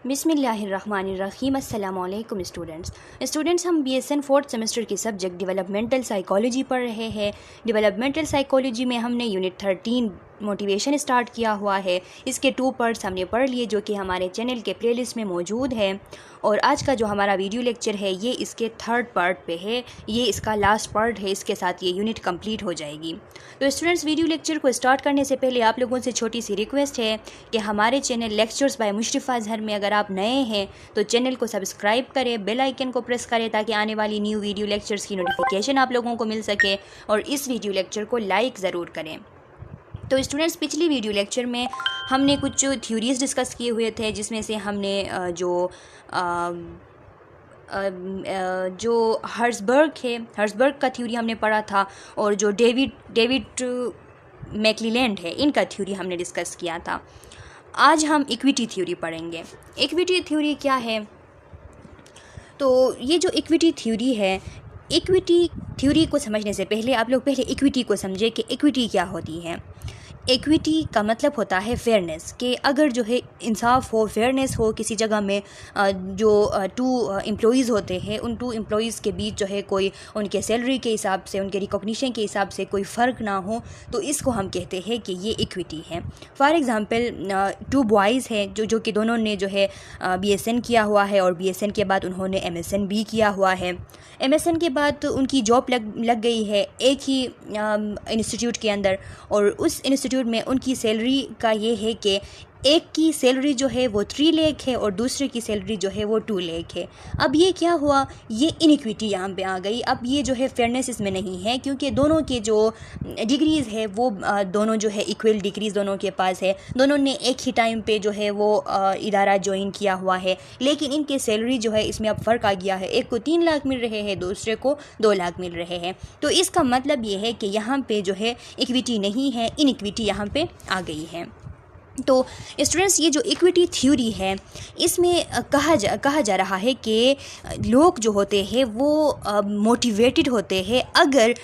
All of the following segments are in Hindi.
बिस्मिल्लाहिर्रहमानिर्रहीम। अस्सलामुअलैकुम स्टूडेंट्स, हम BSN 4th सेमेस्टर के सब्जेक्ट डेवलपमेंटल साइकोलॉजी पढ़ रहे हैं। डेवलपमेंटल साइकोलॉजी में हमने यूनिट 13 मोटिवेशन स्टार्ट किया हुआ है। इसके 2 पार्ट्स हमने पढ़ लिए जो कि हमारे चैनल के प्लेलिस्ट में मौजूद है। और आज का जो हमारा वीडियो लेक्चर है ये इसके 3rd पार्ट पे है, ये इसका लास्ट पार्ट है। इसके साथ ये यूनिट कंप्लीट हो जाएगी। तो स्टूडेंट्स, वीडियो लेक्चर को स्टार्ट करने से पहले आप लोगों से छोटी सी रिक्वेस्ट है कि हमारे चैनल लेक्चर्स बाय मुशरफ़ा अज़हर में अगर आप नए हैं तो चैनल को सब्सक्राइब करें, बेल आइकन को प्रेस करें ताकि आने वाली न्यू वीडियो लेक्चर्स की नोटिफिकेशन आप लोगों को मिल सके। और इस वीडियो लेक्चर को लाइक ज़रूर करें। तो स्टूडेंट्स, पिछली वीडियो लेक्चर में हमने कुछ थ्योरीज़ डिस्कस किए हुए थे, जिसमें से हमने जो हर्ट्ज़बर्ग का थ्योरी हमने पढ़ा था, और जो डेविड मैकक्लेलैंड है, इनका थ्योरी हमने डिस्कस किया था। आज हम इक्विटी थ्योरी पढ़ेंगे। इक्विटी थ्योरी क्या है? तो ये जो इक्विटी थ्योरी है, इक्विटी थ्योरी को समझने से पहले आप लोग पहले इक्विटी को समझे कि इक्विटी क्या होती है। इक्विटी का मतलब होता है फेयरनेस, कि अगर जो है इंसाफ हो, फेयरनेस हो किसी जगह में, जो 2 एम्प्लॉइज़ होते हैं, उन 2 एम्प्लॉइज़ के बीच जो है कोई उनके सैलरी के हिसाब से, उनके रिकॉग्निशन के हिसाब से कोई फ़र्क ना हो, तो इसको हम कहते हैं कि ये इक्विटी है। फॉर एग्ज़ाम्पल 2 बॉयज़ हैं जो कि दोनों ने जो है BSN किया हुआ है, और BSN के बाद उन्होंने MSN भी किया हुआ है। MSN के बाद तो उनकी जॉब लग गई है एक ही इंस्टीट्यूट के अंदर, और उस इंस्टीट्यूट में उनकी सैलरी का ये है कि एक की सैलरी जो है वो 3 लाख है और दूसरे की सैलरी जो है वो 2 लाख है। अब ये क्या हुआ? ये इनइक्विटी यहाँ पे आ गई। अब ये जो है फेयरनेस इसमें नहीं है, क्योंकि दोनों के जो डिग्रीज़ है वो दोनों जो है इक्वल डिग्रीज़ दोनों के पास है। दोनों ने एक ही टाइम पे जो है वो इदारा ज्वाइन किया हुआ है, लेकिन इनके सैलरी जो है इसमें अब फ़र्क आ गया है। एक को 3 लाख मिल रहे हैं, दूसरे को 2 लाख मिल रहे हैं। तो इसका मतलब ये है कि यहाँ पे जो है इक्विटी नहीं है, इनइक्विटी यहाँ पे आ गई है। तो स्टूडेंट्स, ये जो इक्विटी थ्योरी है, इसमें कहा जा रहा है कि लोग जो होते हैं वो मोटिवेटेड होते हैं अगर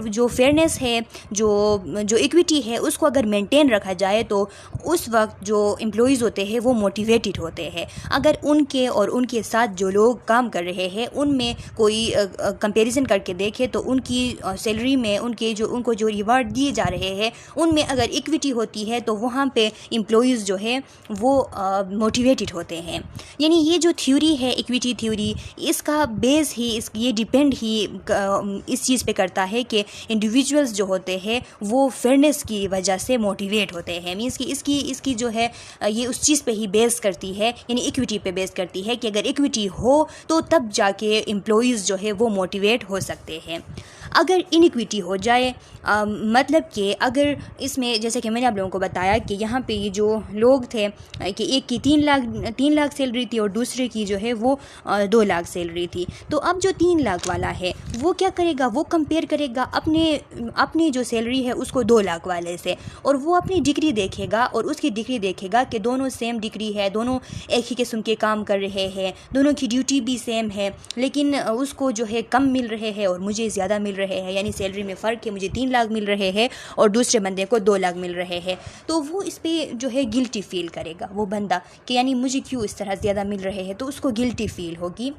जो फेयरनेस है, जो इक्विटी है, उसको अगर मेंटेन रखा जाए तो उस वक्त जो एम्प्लॉइज़ होते हैं वो मोटिवेटेड होते हैं। अगर उनके और उनके साथ जो लोग काम कर रहे हैं उनमें कोई कंपैरिजन करके देखें तो उनकी सैलरी में उनको जो रिवार्ड दिए जा रहे हैं उनमें अगर इक्विटी होती है तो वहाँ पे एम्प्लॉइज़ जो है वो मोटिवेटेड होते हैं। यानी ये जो थ्योरी है इक्विटी थ्योरी, इसका बेस ही ये डिपेंड ही इस चीज़ पे करता है कि इंडिविजुअल्स जो होते हैं वो फेयरनेस की वजह से मोटिवेट होते हैं। मीन्स कि इसकी जो है ये उस चीज़ पे ही बेस करती है, यानी इक्विटी पे बेस करती है कि अगर इक्विटी हो तो तब जाके एम्प्लॉइज़ जो है वो मोटिवेट हो सकते हैं। अगर इनइक्विटी हो जाए, मतलब कि अगर इसमें जैसे कि मैंने आप लोगों को बताया कि यहाँ पे ये जो लोग थे कि एक की 3 लाख सैलरी थी और दूसरे की जो है वो 2 लाख सैलरी थी। तो अब जो 3 लाख वाला है वो क्या करेगा? वो कंपेयर करेगा अपनी जो सैलरी है उसको 2 लाख वाले से, और वो अपनी डिग्री देखेगा और उसकी डिग्री देखेगा कि दोनों सेम डिग्री है, दोनों एक ही किस्म के काम कर रहे हैं, दोनों की ड्यूटी भी सेम है, लेकिन उसको जो है कम मिल रहे हैं और मुझे ज़्यादा मिल रहे हैं। यानी सैलरी में फ़र्क है, मुझे 3 लाख मिल रहे हैं और दूसरे बंदे को 2 लाख मिल रहे हैं। तो वो इस पे जो है गिल्टी फील करेगा वो बंदा कि यानी मुझे क्यों इस तरह ज़्यादा मिल रहे हैं, तो उसको गिल्टी फील होगी।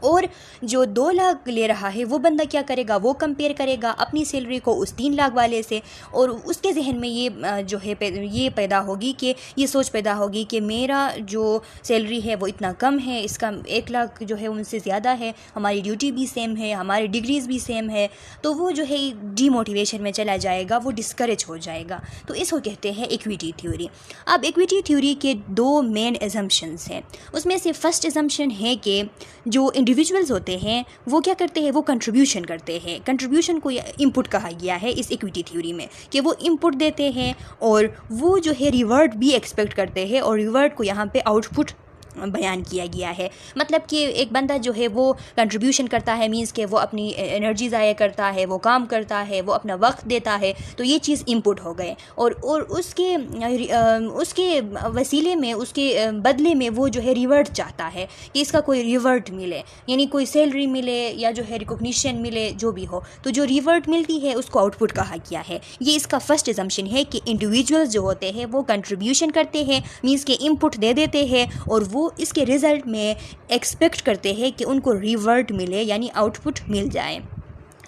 और जो 2 लाख ले रहा है वो बंदा क्या करेगा? वो कंपेयर करेगा अपनी सैलरी को उस 3 लाख वाले से, और उसके जहन में ये जो है ये पैदा होगी कि ये सोच पैदा होगी कि मेरा जो सैलरी है वो इतना कम है, इसका 1 लाख जो है उनसे ज़्यादा है, हमारी ड्यूटी भी सेम है, हमारी डिग्रीज़ भी सेम है। तो वो जो है डीमोटिवेशन में चला जाएगा, वो डिस्करेज हो जाएगा। तो इसको कहते हैं इक्विटी थ्योरी। अब इक्विटी थ्योरी के 2 मेन एजम्पशंस हैं। उसमें से फर्स्ट एजम्पशन है कि जो इंडिविजुअल्स होते हैं वो क्या करते हैं? वो कंट्रीब्यूशन करते हैं। कंट्रीब्यूशन को इनपुट कहा गया है इस इक्विटी थ्योरी में, कि वो इनपुट देते हैं और वो जो है रिवर्ट भी एक्सपेक्ट करते हैं, और रिवर्ट को यहाँ पे आउटपुट बयान किया गया है। मतलब कि एक बंदा जो है वो कंट्रीब्यूशन करता है, मींस के वो अपनी एनर्जी ज़ाया करता है, वो काम करता है, वो अपना वक्त देता है, तो ये चीज़ इनपुट हो गए। और उसके वसीले में, उसके बदले में वो जो है रिवर्ट चाहता है कि इसका कोई रिवर्ट मिले, यानी कोई सैलरी मिले या जो है रिकॉग्निशन मिले, जो भी हो। तो जो रिवर्ट मिलती है उसको आउटपुट कहा गया है। ये इसका फर्स्ट एजम्पशन है कि इंडिविजुअल्स जो होते हैं वो कंट्रीब्यूशन करते हैं, मींस के इनपुट दे देते हैं, और वो वो इसके रिज़ल्ट में एक्सपेक्ट करते हैं कि उनको रिवर्ट मिले यानी आउटपुट मिल जाए।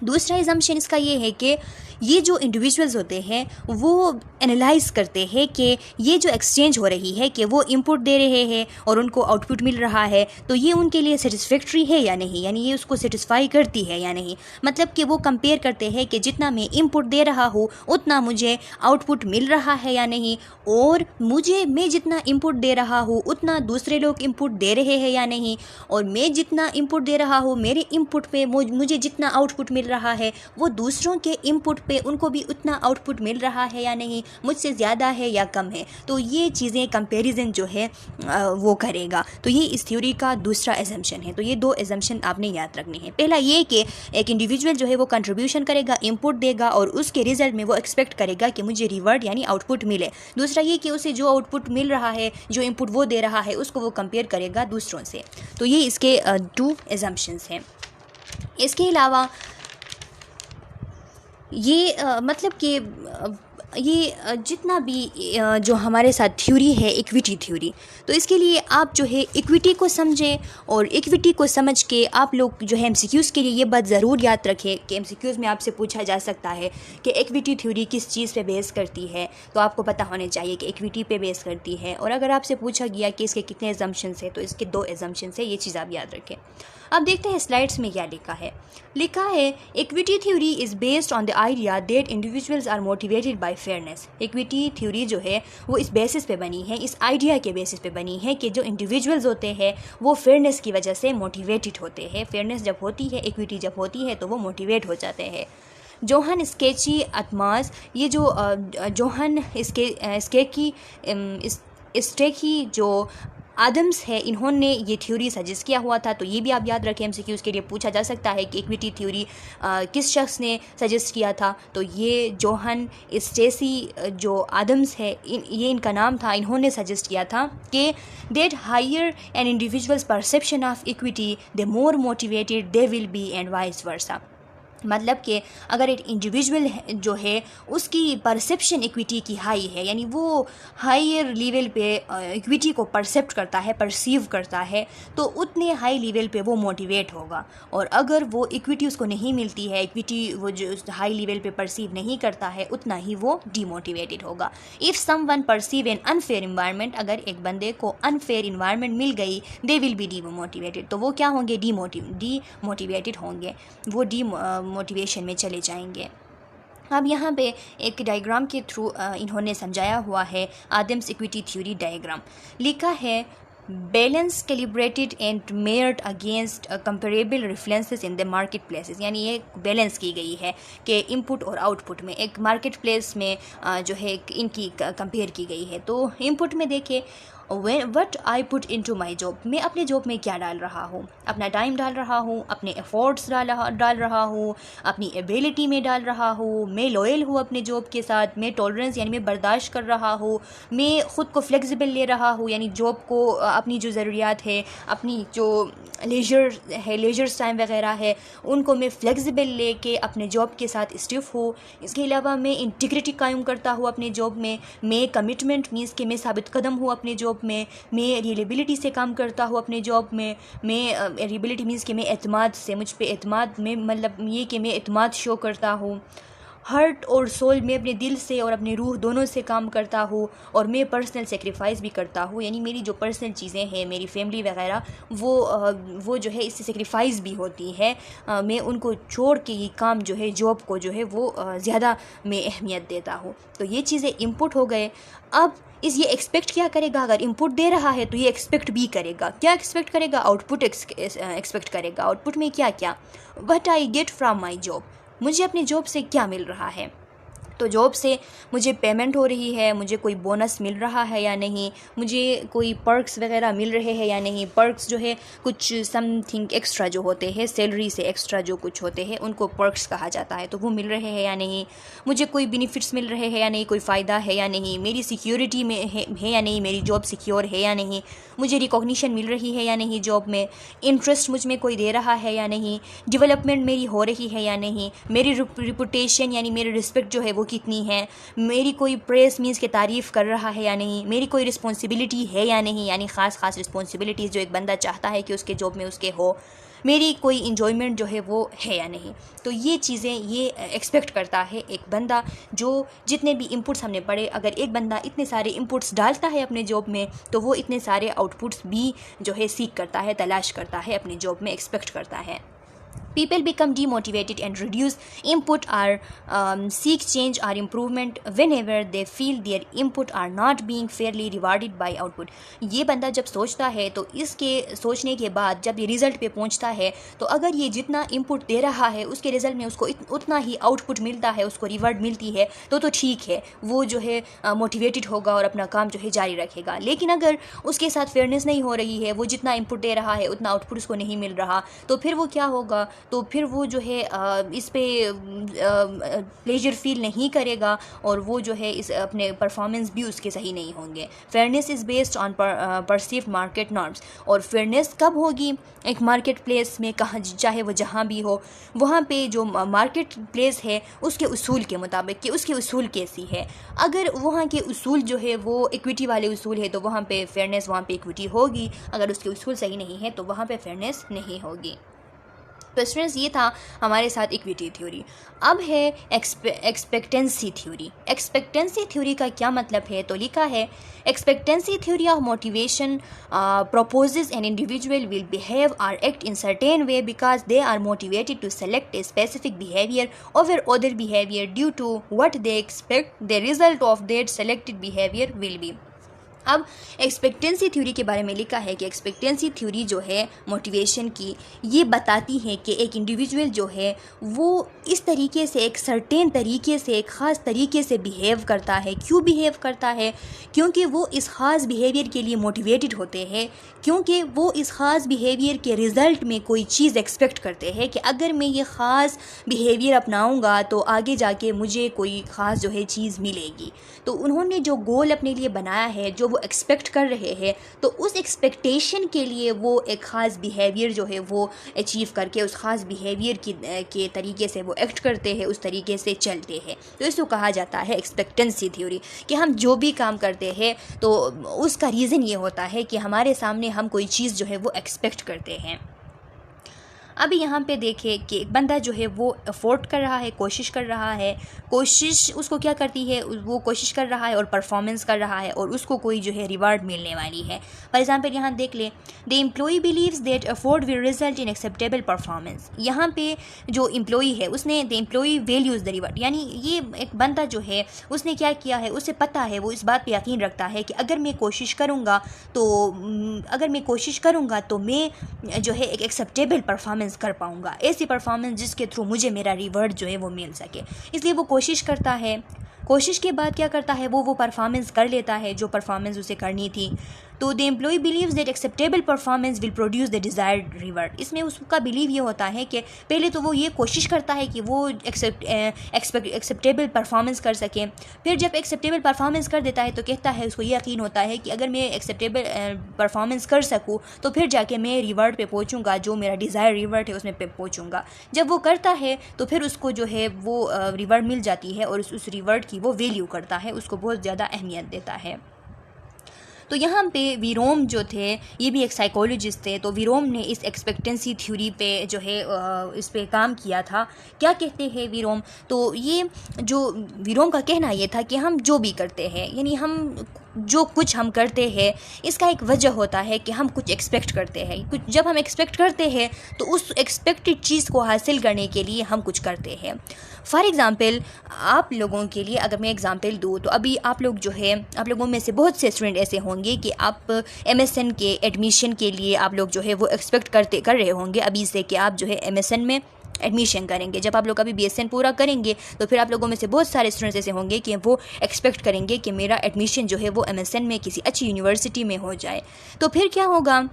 दूसरा एजम्पशन इसका ये है कि ये जो इंडिविजुअल्स होते हैं वो एनालाइज करते हैं कि ये जो एक्सचेंज हो रही है कि वो इनपुट दे रहे हैं और उनको आउटपुट मिल रहा है, तो ये उनके लिए सेटिस्फैक्ट्री है या नहीं, यानी ये उसको सेटिस्फाई करती है या नहीं। मतलब कि वो कंपेयर करते हैं कि जितना मैं इनपुट दे रहा हूँ उतना मुझे आउटपुट मिल रहा है या नहीं, और मैं जितना इनपुट दे रहा हूँ उतना दूसरे लोग इनपुट दे रहे हैं या नहीं, और मैं जितना इनपुट दे रहा हूँ मेरे इनपुट पे मुझे जितना आउटपुट मिल रहा है वो दूसरों के इनपुट पे उनको भी उतना आउटपुट मिल रहा है या नहीं, मुझसे ज़्यादा है या कम है। तो ये चीज़ें कंपैरिजन जो है वो करेगा। तो ये इस थ्योरी का दूसरा एजम्पशन है। तो ये दो एजम्पशन आपने याद रखने हैं। पहला ये कि एक इंडिविजुअल जो है वो कंट्रीब्यूशन करेगा, इनपुट देगा और उसके रिजल्ट में वो एक्सपेक्ट करेगा कि मुझे रिवर्ट यानी आउटपुट मिले। दूसरा ये कि उसे जो आउटपुट मिल रहा है, जो इनपुट वो दे रहा है, उसको वो कंपेयर करेगा दूसरों से। तो ये इसके 2 एजम्पशंस हैं। इसके अलावा ये मतलब कि ये जितना भी जो हमारे साथ थ्योरी है इक्विटी थ्योरी, तो इसके लिए आप जो है इक्विटी को समझें, और इक्विटी को समझ के आप लोग जो है एमसीक्यूज़ के लिए ये बात ज़रूर याद रखें कि एमसीक्यूज़ में आपसे पूछा जा सकता है कि इक्विटी थ्योरी किस चीज़ पे बेस करती है, तो आपको पता होने चाहिए कि इक्विटी पे बेस करती है। और अगर आपसे पूछा गया कि इसके कितने एजम्पशंस है, तो इसके 2 एजम्पशंस है, ये चीज़ आप याद रखें। अब देखते हैं स्लाइड्स में क्या लिखा है equity theory is based on the idea that individuals are motivated by fairness. Equity theory जो है वो इस बेसिस पे बनी है, इस आइडिया के बेसिस पे बनी है कि जो इंडिविजुअल्स होते हैं वो फेयरनेस की वजह से मोटिवेटेड होते हैं। फेयरनेस जब होती है, इक्विटी जब होती है, तो वो मोटिवेट हो जाते हैं। जोहन स्केची अतमास, ये जो जोहन स्टेकी जो आदम्स है, इन्होंने ये थ्योरी सजेस्ट किया हुआ था। तो ये भी आप याद रखें, एमसीक्यूज़ के लिए पूछा जा सकता है कि इक्विटी थ्योरी किस शख्स ने सजेस्ट किया था। तो ये जोहन स्टेसी जो आदम्स है, ये इनका नाम था। इन्होंने सजेस्ट किया था कि that higher an individual's perception of equity the more motivated they will be and vice versa. मतलब कि अगर एक इंडिविजुअल जो है उसकी परसेप्शन इक्विटी की हाई है, यानी वो हायर लेवल पे इक्विटी को परसेप्ट करता है, परसीव करता है, तो उतने हाई लेवल पे वो मोटिवेट होगा। और अगर वो इक्विटी उसको नहीं मिलती है, इक्विटी वो जो हाई लेवल पे परसीव नहीं करता है, उतना ही वो डीमोटिवेटेड होगा। If someone perceive an unfair environment, अगर एक बंदे को अनफेयर इन्वायरमेंट मिल गई, दे विल बी डीमोटिवेटेड, तो वो क्या होंगे, डीमोटिवेटेड होंगे, वो मोटिवेशन में चले जाएंगे। अब यहाँ पे एक डायग्राम के थ्रू इन्होंने समझाया हुआ है आदम्स इक्विटी थ्योरी डायग्राम। लिखा है balance calibrated and मेयर्ड against comparable references in the market places, यानी ये बैलेंस की गई है कि इनपुट और आउटपुट में एक मार्केट प्लेस में जो है इनकी कंपेयर की गई है। तो इनपुट में देखें what I put into my job, मैं अपने जॉब में क्या डाल रहा हूँ, अपना टाइम डाल रहा हूँ, अपने एफर्ट्स डाल रहा हूँ, अपनी एबिलिटी में डाल रहा हूँ, मैं लॉयल हूँ अपने जॉब के साथ, मैं टॉलरेंस यानी मैं बर्दाश्त कर रहा हूँ, मैं ख़ुद को फ्लेक्सिबल ले रहा हूँ, यानी जॉब को अपनी जो ज़रूरियात है, अपनी जो लेजर्स टाइम वगैरह है, उनको मैं फ्लेक्सिबल ले के अपने जॉब के साथ स्टिफ हूँ। इसके अलावा मैं इंटीग्रिटी कायम करता हूँ अपने जॉब में, मैं कमिटमेंट मीन्स कि मैं साबित कदम हूँ अपने जॉब में, मैं रिलेबिलिटी से काम करता हूँ अपने जॉब में, मैं रिलेबिलिटी मीन्स कि मैं एतमाद से, मुझ पे एतमाद में मतलब ये कि मैं एतमाद शो करता हूँ, हर्ट और सोल में अपने दिल से और अपनी रूह दोनों से काम करता हूँ, और मैं पर्सनल सेक्रीफाइस भी करता हूँ, यानी मेरी जो पर्सनल चीज़ें हैं, मेरी फैमिली वगैरह, वो जो है इससे सेक्रीफाइस भी होती है, मैं उनको छोड़ के ये काम जो है जॉब को जो है वो ज़्यादा मैं अहमियत देता हूँ। तो ये चीज़ें इनपुट हो गए। अब ये एक्सपेक्ट क्या करेगा, अगर इनपुट दे रहा है तो ये एक्सपेक्ट भी करेगा, क्या एक्सपेक्ट करेगा, आउटपुट एक्सपेक्ट करेगा। आउटपुट में क्या क्या, what I get from my job, मुझे अपनी जॉब से क्या मिल रहा है, तो जॉब से मुझे पेमेंट हो रही है, मुझे कोई बोनस मिल रहा है या नहीं, मुझे कोई पर्क्स वगैरह मिल रहे हैं या नहीं। पर्क्स जो है कुछ समथिंग एक्स्ट्रा जो होते हैं, सैलरी से एक्स्ट्रा जो कुछ होते हैं उनको पर्क्स कहा जाता है, तो वो मिल रहे हैं या नहीं, मुझे कोई बेनिफिट्स मिल रहे हैं या नहीं, कोई फ़ायदा है या नहीं, मेरी सिक्योरिटी में है या नहीं, मेरी जॉब सिक्योर है या नहीं, मुझे रिकॉग्निशन मिल रही है या नहीं जॉब में, इंटरेस्ट मुझ में कोई दे रहा है या नहीं, डेवलपमेंट मेरी हो रही है या नहीं, मेरी रिपुटेशन यानी मेरी रिस्पेक्ट जो है वो कितनी है, मेरी कोई प्रेस मीन्स के तारीफ़ कर रहा है या नहीं, मेरी कोई रिस्पॉन्सिबिलिटी है या नहीं, यानी ख़ास रिस्पॉन्सिबिलिटीज़ जो एक बंदा चाहता है कि उसके जॉब में उसके हो, मेरी कोई इन्जॉयमेंट जो है वो है या नहीं। तो ये चीज़ें ये एक्सपेक्ट करता है एक बंदा। जो जितने भी इनपुट्स हमने पढ़े, अगर एक बंदा इतने सारे इनपुट्स डालता है अपने जॉब में तो वो इतने सारे आउटपुट्स भी जो है सीख करता है, तलाश करता है अपनी जॉब में, एक्सपेक्ट करता है। People become demotivated and reduce input or seek change or improvement whenever they feel their input are not being fairly rewarded by output। ये बंदा जब सोचता है तो इसके सोचने के बाद जब ये रिज़ल्ट पे पहुंचता है तो अगर ये जितना इनपुट दे रहा है उसके रिज़ल्ट में उसको उतना ही आउटपुट मिलता है, उसको रिवार्ड मिलती है तो ठीक है, वो जो है मोटिवेटेड होगा और अपना काम जो है जारी रखेगा। लेकिन अगर उसके साथ फेयरनेस नहीं हो रही है, वो जितना इनपुट दे रहा है उतना आउटपुट उसको नहीं मिल रहा, तो फिर वो क्या होगा, तो फिर वो जो है इस पे प्लेजर फील नहीं करेगा और वो जो है इस अपने परफॉर्मेंस भी उसके सही नहीं होंगे। Fairness is based on perceived market norms. और फेयरनेस कब होगी एक मार्केट प्लेस में, कहाँ चाहे वो जहाँ भी हो, वहाँ पे जो मार्केट प्लेस है उसके उसूल के मुताबिक कि उसके उसूल कैसी है। अगर वहाँ के उसूल जो है वो इक्विटी वाले उसूल है तो वहाँ पे फेयरनेस, वहाँ पे इक्विटी होगी। अगर उसके उसूल सही नहीं है तो वहाँ पे फेयरनेस नहीं होगी। तो स्टूडेंट्स, ये था हमारे साथ इक्विटी थ्योरी। अब है एक्सपेक्टेंसी थ्योरी। एक्सपेक्टेंसी थ्योरी का क्या मतलब है, तो लिखा है expectancy theory of motivation proposes an individual will behave or act in certain way because they are motivated to select a specific behavior over other behavior due to what they expect the result of that selected behavior will be। अब एक्सपेक्टेंसी थ्योरी के बारे में लिखा है कि एक्सपेक्टेंसी थ्योरी जो है मोटिवेशन की, ये बताती है कि एक इंडिविजुअल जो है वो इस तरीके से, एक सर्टेन तरीके से, एक ख़ास तरीके से बिहेव करता है। क्यों बिहेव करता है? क्योंकि वो इस ख़ास बिहेवियर के लिए मोटिवेटेड होते हैं, क्योंकि वो इस ख़ास बिहेवियर के रिज़ल्ट में कोई चीज़ एक्सपेक्ट करते हैं कि अगर मैं ये ख़ास बिहेवियर अपनाऊंगा तो आगे जाके मुझे कोई ख़ास जो है चीज़ मिलेगी। तो उन्होंने जो गोल अपने लिए बनाया है, जो वो एक्सपेक्ट कर रहे हैं, तो उस एक्सपेक्टेशन के लिए वो एक ख़ास बिहेवियर जो है वो अचीव करके उस ख़ास बिहेवियर के तरीके से वो एक्ट करते हैं, उस तरीके से चलते हैं। तो इसको कहा जाता है एक्सपेक्टेंसी थ्योरी, कि हम जो भी काम करते हैं तो उसका रीज़न ये होता है कि हमारे सामने हम कोई चीज़ जो है वो एक्सपेक्ट करते हैं। अभी यहाँ पे देखें कि एक बंदा जो है वो अफोर्ड कर रहा है, कोशिश कर रहा है, कोशिश उसको क्या करती है, वो कोशिश कर रहा है और परफॉर्मेंस कर रहा है और उसको कोई जो है रिवार्ड मिलने वाली है। फॉर एग्जांपल यहाँ देख ले, the employee believes that afford will result in acceptable performance. यहाँ पे जो एम्प्लॉई है उसने the employee values the reward, यानी ये एक बंदा जो है उसने क्या किया है, उसे पता है, वो इस बात पर यकीन रखता है कि अगर मैं कोशिश करूँगा तो मैं जो है एक एक्सेप्टेबल परफॉर्मेंस कर पाऊंगा, ऐसी परफॉर्मेंस जिसके थ्रू मुझे मेरा रिवॉर्ड जो है वो मिल सके। इसलिए वो कोशिश करता है, कोशिश के बाद क्या करता है, वो परफॉर्मेंस कर लेता है जो परफॉर्मेंस उसे करनी थी। तो the employee believes that acceptable performance will produce the desired reward. इसमें उसका बिलीव ये होता है कि पहले तो वो ये कोशिश करता है कि वो एक्सेप्टेबल परफॉर्मेंस कर सके। फिर जब एक्सेप्टेबल परफॉर्मेंस कर देता है तो कहता है, उसको ये यकीन होता है कि अगर मैं एक्सेप्टेबल परफॉर्मेंस कर सकूँ तो फिर जाके मैं रिवॉर्ड पे पहुँचूँगा, जो मेरा डिज़ायर रिवॉर्ड है उसमें पे पहुँचूँगा। जब वो करता है तो फिर उसको जो है वो रिवॉर्ड मिल जाती है और उस रिवॉर्ड की वो वैल्यू करता है, उसको बहुत ज़्यादा अहमियत देता है। तो यहाँ पे वीरोम जो थे, ये भी एक साइकोलॉजिस्ट थे, तो वीरोम ने इस एक्सपेक्टेंसी थ्योरी पे जो है इस पे काम किया था। क्या कहते हैं वीरोम? तो ये जो वीरोम का कहना ये था कि हम जो भी करते हैं, यानी हम जो कुछ हम करते हैं इसका एक वजह होता है कि हम कुछ एक्सपेक्ट करते हैं। कुछ जब हम एक्सपेक्ट करते हैं तो उस एक्सपेक्टेड चीज़ को हासिल करने के लिए हम कुछ करते हैं। फॉर एग्ज़ाम्पल, आप लोगों के लिए अगर मैं एग्ज़ाम्पल दूँ तो अभी आप लोग जो है, आप लोगों में से बहुत से स्टूडेंट ऐसे होंगे कि आप MSN के एडमिशन के लिए आप लोग जो है वो एक्सपेक्ट कर रहे होंगे अभी से कि आप जो है MSN में एडमिशन करेंगे। जब आप लोग अभी BSN पूरा करेंगे तो फिर आप लोगों में से बहुत सारे स्टूडेंट्स ऐसे होंगे कि वो एक्सपेक्ट करेंगे कि मेरा एडमिशन जो है वो MSN में किसी अच्छी यूनिवर्सिटी में हो जाए। तो फिर क्या होगा,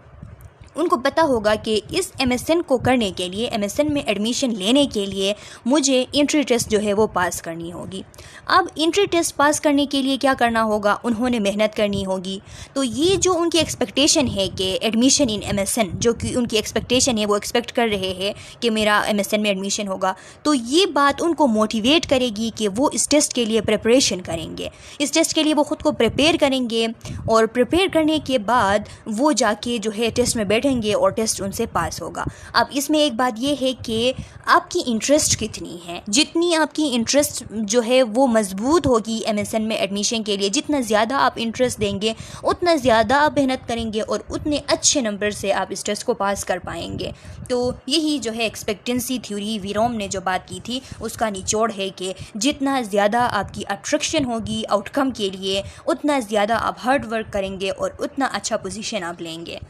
उनको पता होगा कि इस MSN को करने के लिए, MSN में एडमिशन लेने के लिए मुझे एंट्री टेस्ट जो है वो पास करनी होगी। अब एंट्री टेस्ट पास करने के लिए क्या करना होगा, उन्होंने मेहनत करनी होगी। तो ये जो उनकी एक्सपेक्टेशन है कि एडमिशन इन MSN, जो कि उनकी एक्सपेक्टेशन है, वो एक्सपेक्ट कर रहे हैं कि मेरा MSN में एडमिशन होगा, तो ये बात उनको मोटिवेट करेगी कि वो इस टेस्ट के लिए प्रिपरेशन करेंगे। इस टेस्ट के लिए वो ख़ुद को प्रिपेयर करेंगे और प्रिपेयर करने के बाद वो जाके जो है टेस्ट में बैठेंगे और टेस्ट उनसे पास होगा। अब इसमें एक बात ये है कि आपकी इंटरेस्ट कितनी है। जितनी आपकी इंटरेस्ट जो है वो मजबूत होगी MSN में एडमिशन के लिए, जितना ज़्यादा आप इंटरेस्ट देंगे उतना ज़्यादा आप मेहनत करेंगे और उतने अच्छे नंबर से आप इस टेस्ट को पास कर पाएंगे। तो यही जो है एक्सपेक्टेंसी थ्योरी वीरोम ने जो बात की थी उसका निचोड़ है कि जितना ज़्यादा आपकी अट्रैक्शन होगी आउटकम के लिए, उतना ज़्यादा आप हार्ड वर्क करेंगे और उतना अच्छा पोजीशन आप लेंगे।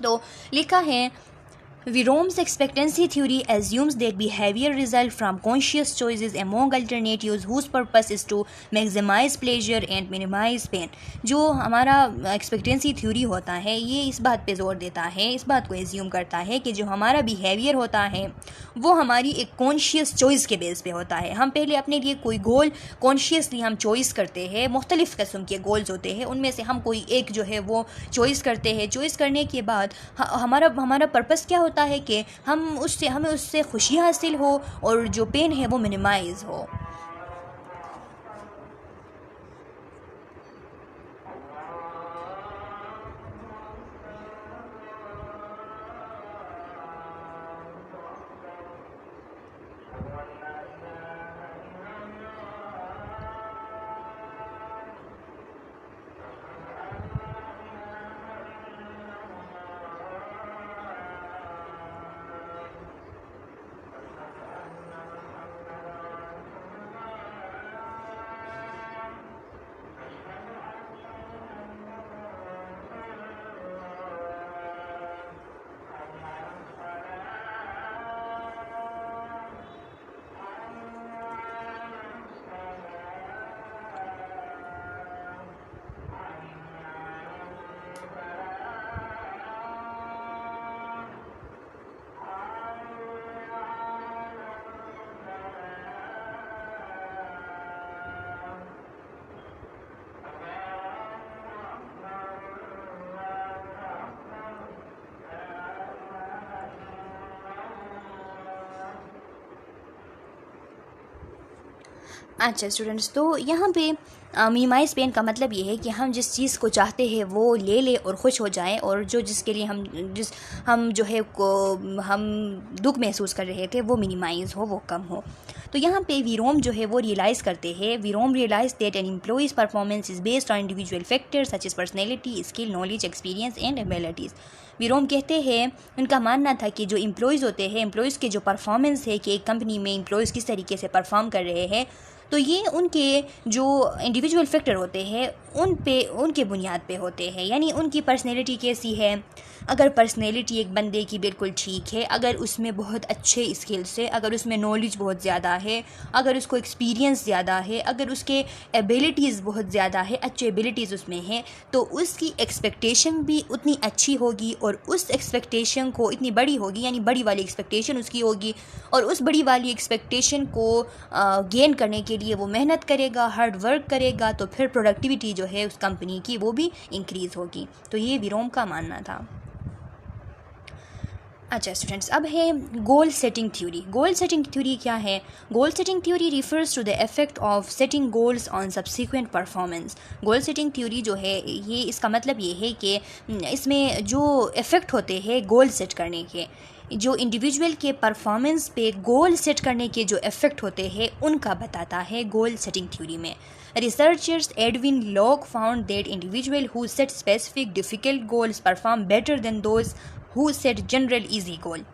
तो लिखा है, Virom's expectancy theory assumes that behavior result from conscious choices among alternatives whose purpose is to maximize pleasure and minimize pain। जो हमारा एक्सपेक्टेंसी थ्योरी होता है ये इस बात पे जोर देता है, इस बात को एज्यूम करता है कि जो हमारा बिहेवियर होता है वो हमारी एक कॉन्शियस चॉइस के बेस पे होता है। हम पहले अपने लिए कोई गोल कॉन्शियसली हम चॉइस करते हैं, मुख्तलिफ़ किस्म के गोल्स होते हैं, उनमें से हम कोई एक जो है वो चॉइस करते हैं। चॉइस करने के बाद हमारा पर्पस क्या होता है कि हमें उससे खुशी हासिल हो और जो पेन है वो मिनिमाइज़ हो। अच्छा स्टूडेंट्स, तो यहाँ पे मिनिमाइज पेन का मतलब ये है कि हम जिस चीज़ को चाहते हैं वो ले लें और खुश हो जाएं, और जो जिसके लिए हम जो है हम दुख महसूस कर रहे थे वो मिनिमाइज़ हो, वो कम हो। तो यहाँ पे वीरोम जो है वो रियलाइज़ करते हैं, Vroom realise that an employee's performance is based on individual factors such as personality, skill, knowledge, experience and abilities. Vroom कहते हैं, उनका मानना था कि जो एम्प्लॉइज़ होते हैं, एम्प्लॉइज़ के जो परफॉर्मेंस है कि एक कंपनी में एम्प्लॉइज़ किस तरीके से परफॉर्म कर रहे हैं, तो ये उनके जो इंडिविजुअल फैक्टर होते हैं उनके बुनियाद पे होते हैं। यानी उनकी पर्सनैलिटी कैसी है, अगर पर्सनैलिटी एक बंदे की बिल्कुल ठीक है, अगर उसमें बहुत अच्छे स्किल्स है, अगर उसमें नॉलेज बहुत ज़्यादा है, अगर उसको एक्सपीरियंस ज़्यादा है, अगर उसके एबिलिटीज़ बहुत ज़्यादा है, अच्छे एबिलिटीज़ उसमें हैं, तो उसकी एक्सपेक्टेशन भी उतनी अच्छी होगी और उस एक्सपेक्टेशन को इतनी बड़ी होगी, यानी बड़ी वाली एक्सपेक्टेशन उसकी होगी, और उस बड़ी वाली एक्सपेक्टेशन को गेन करने के लिए वो मेहनत करेगा, हार्ड वर्क करेगा, तो फिर प्रोडक्टिविटी जो है उस कंपनी की वो भी इंक्रीज़ होगी। तो ये वीरोम का मानना था। अच्छा स्टूडेंट्स, अब है goal setting theory. Goal setting theory क्या है? Goal setting theory refers to the effect of setting goals on subsequent performance. Goal setting theory जो है ये इसका मतलब ये है कि इसमें जो इफ़ेक्ट होते हैं गोल सेट करने के, जो इंडिविजुअल के परफॉर्मेंस पे गोल सेट करने के जो इफ़ेक्ट होते हैं उनका बताता है गोल सेटिंग थ्योरी में। Researchers Edwin Locke found that individuals who set specific difficult goals perform better than those who set general easy goal.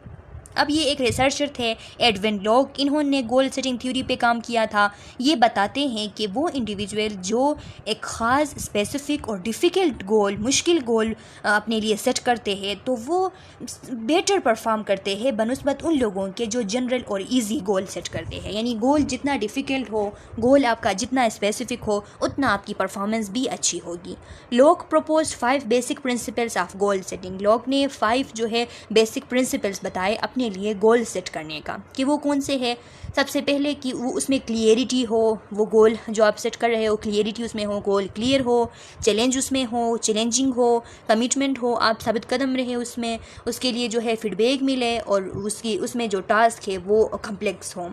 अब ये एक रिसर्चर थे एडविन लॉग, इन्होंने गोल सेटिंग थ्योरी पे काम किया था। ये बताते हैं कि वो इंडिविजुअल जो एक ख़ास स्पेसिफिक और डिफ़िकल्ट गोल, मुश्किल गोल अपने लिए सेट करते हैं तो वो बेटर परफॉर्म करते हैं बनस्बत उन लोगों के जो जनरल और इजी गोल सेट करते हैं। यानी गोल जितना डिफ़िकल्ट हो, गोल आपका जितना स्पेसिफिक हो, उतना आपकी परफॉर्मेंस भी अच्छी होगी। Log propose 5 basic principles of goal setting. Log ने 5 जो है बेसिक प्रिंसिपल्स बताए अपने लिए गोल सेट करने का, कि वो कौन से है। सबसे पहले कि वो उसमें क्लियरिटी हो, वो गोल जो आप सेट कर रहे हो क्लियरिटी उसमें हो, गोल क्लियर हो, चैलेंज उसमें हो, चैलेंजिंग हो, कमिटमेंट हो, आप साबित कदम रहे उसमें, उसके लिए जो है फीडबैक मिले, और उसमें जो टास्क है वो कम्प्लेक्स हो।